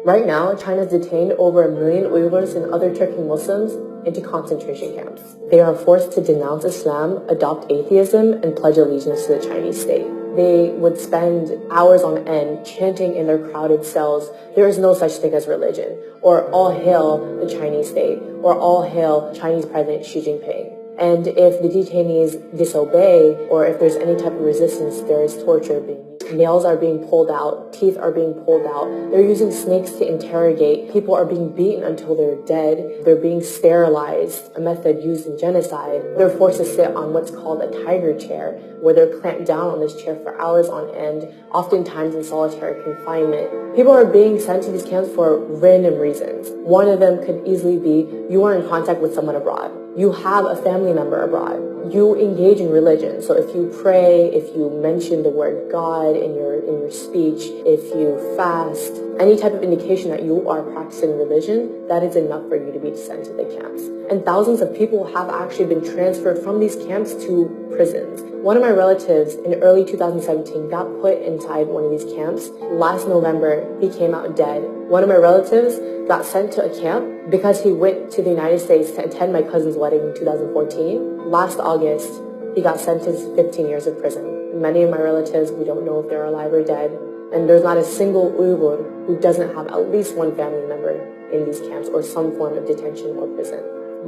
Right now, China's detained over 1 million Uyghurs and other Turkic Muslims into concentration camps. They are forced to denounce Islam, adopt atheism, and pledge allegiance to the Chinese state. They would spend hours on end chanting in their crowded cells, "There is no such thing as religion," or "All hail the Chinese state," or "All hail Chinese President Xi Jinping." And if the detainees disobey, or if there's any type of resistance, there is torture being used. Nails are being pulled out, teeth are being pulled out. They're using snakes to interrogate. People are being beaten until they're dead. They're being sterilized, a method used in genocide. They're forced to sit on what's called a tiger chair, where they're clamped down on this chair for hours on end, oftentimes in solitary confinement. People are being sent to these camps for random reasons. One of them could easily be you are in contact with someone abroad. You have a family member abroad. You engage in religion. So if you pray, if you mention the word God in your speech, if you fast, any type of indication that you are practicing religion, that is enough for you to be sent to the camps. And thousands of people have actually been transferred from these camps to prisons. One of my relatives in early 2017 got put inside one of these camps. Last November, he came out dead. One of my relatives got sent to a camp because he went to the United States to attend my cousin's wedding in 2014. Last August, he got sentenced to 15 years of prison. Many of my relatives, we don't know if they're alive or dead. And there's not a single Uyghur who doesn't have at least one family member in these camps or some form of detention or prison.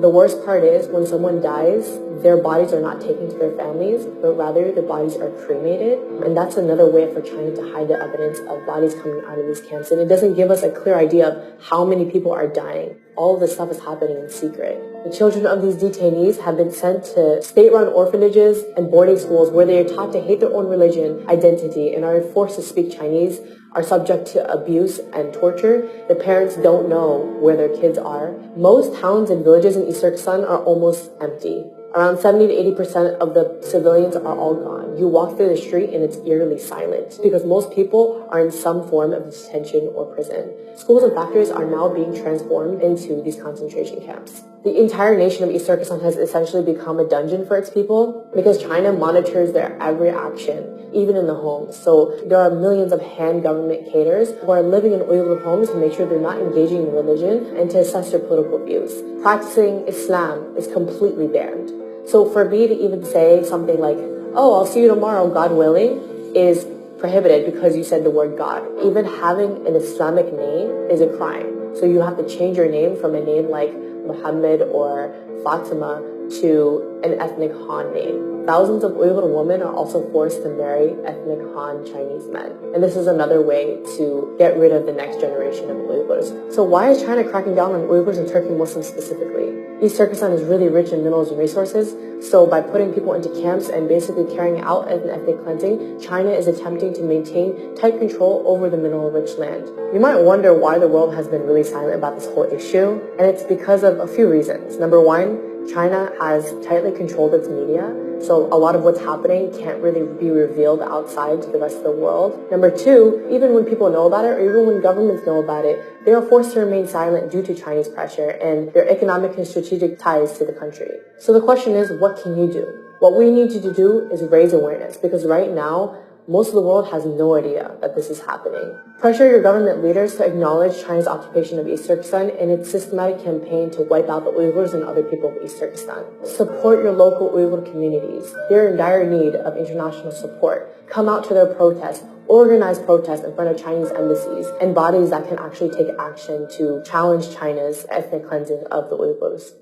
The worst part is when someone dies, their bodies are not taken to their families, but rather the bodies are cremated. And that's another way for China to hide the evidence of bodies coming out of these camps. And it doesn't give us a clear idea of how many people are dying. All of this stuff is happening in secret. The children of these detainees have been sent to state-run orphanages and boarding schools where they are taught to hate their own religion, identity, and are forced to speak Chinese, are subject to abuse and torture. The parents don't know where their kids are. Most towns and villages in East Turkestan are almost empty. Around 70 to 80% of the civilians are all gone. You walk through the street and it's eerily silent because most people are in some form of detention or prison. Schools and factories are now being transformed into these concentration camps. The entire nation of East Turkestan has essentially become a dungeon for its people because China monitors their every action, even in the homes. So there are millions of hand government cadres who are living in Uyghur homes to make sure they're not engaging in religion and to assess their political views. Practicing Islam is completely banned. So for me to even say something like, "Oh, I'll see you tomorrow, God willing," is prohibited because you said the word God. Even having an Islamic name is a crime. So you have to change your name from a name like Muhammad or Fatima to an ethnic Han name. Thousands of Uyghur women are also forced to marry ethnic Han Chinese men. And this is another way to get rid of the next generation of Uyghurs. So why is China cracking down on Uyghurs and Turkic Muslims specifically? East Turkestan is really rich in minerals and resources, so by putting people into camps and basically carrying out an ethnic cleansing, China is attempting to maintain tight control over the mineral-rich land. You might wonder why the world has been really silent about this whole issue, and it's because of a few reasons. Number one, China has tightly controlled its media, so a lot of what's happening can't really be revealed outside to the rest of the world. Number two, even when people know about it, or even when governments know about it, they are forced to remain silent due to Chinese pressure and their economic and strategic ties to the country. So the question is, what can you do? What we need you to do is raise awareness, because right now, most of the world has no idea that this is happening. Pressure your government leaders to acknowledge China's occupation of East Turkestan and its systematic campaign to wipe out the Uyghurs and other people of East Turkestan. Support your local Uyghur communities. They're in dire need of international support. Come out to their protests. Organize protests in front of Chinese embassies and bodies that can actually take action to challenge China's ethnic cleansing of the Uyghurs.